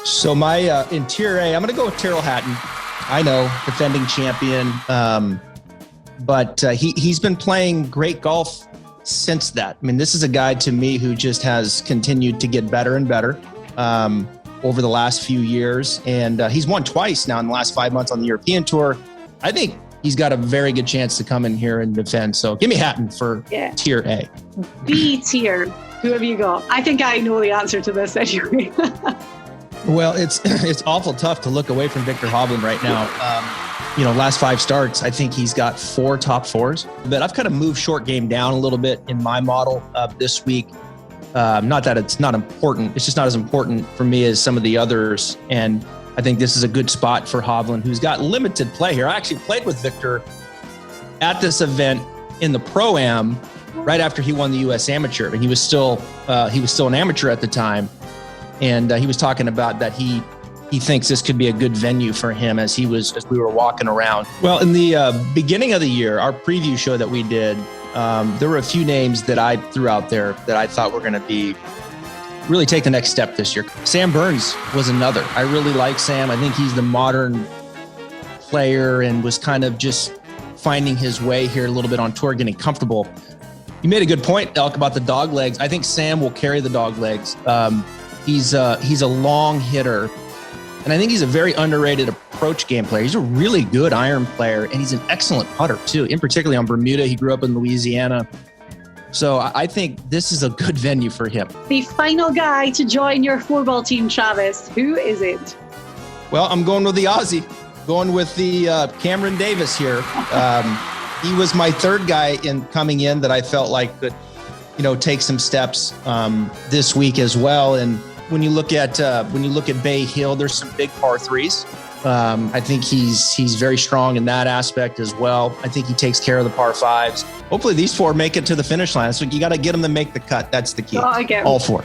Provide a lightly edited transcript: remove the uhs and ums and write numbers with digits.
So my in Tier A, I'm going to go with Tyrrell Hatton. I know, defending champion, but he's been playing great golf since that. I mean, this is a guy to me who just has continued to get better and better over the last few years, and he's won twice now in the last 5 months on the European Tour. I think he's got a very good chance to come in here and defend. So give me Hatton for Tier A. B tier. Who have you got? I think I know the answer to this anyway. Well, it's awful tough to look away from Viktor Hovland right now. Last 5 starts, I think he's got 4 top 4s. But I've kind of moved short game down a little bit in my model this week. Not that it's not important. It's just not as important for me as some of the others. And I think this is a good spot for Hovland, who's got limited play here. I actually played with Viktor at this event in the Pro-Am right after he won the U.S. Amateur, and he was still an amateur at the time. And he was talking about that he thinks this could be a good venue for him as we were walking around. Well, in the beginning of the year, our preview show that we did, there were a few names that I threw out there that I thought were going to really take the next step this year. Sam Burns was another. I really like Sam. I think he's the modern player and was kind of just finding his way here a little bit on tour, getting comfortable. You made a good point, Elk, about the dog legs. I think Sam will carry the dog legs. He's a long hitter, and I think he's a very underrated approach game player. He's a really good iron player, and he's an excellent putter too, in particularly on Bermuda. He grew up in Louisiana. So I think this is a good venue for him. The final guy to join your 4-ball team, Travis, who is it? Well, I'm going with the Aussie, going with the Cameron Davis here. He was my 3rd guy coming in that I felt like could, take some steps this week as well. And when you look at Bay Hill, there's some big par 3s. I think he's very strong in that aspect as well. I think he takes care of the par 5s. Hopefully these 4 make it to the finish line. So you got to get them to make the cut. That's the key. Oh, I get all 4.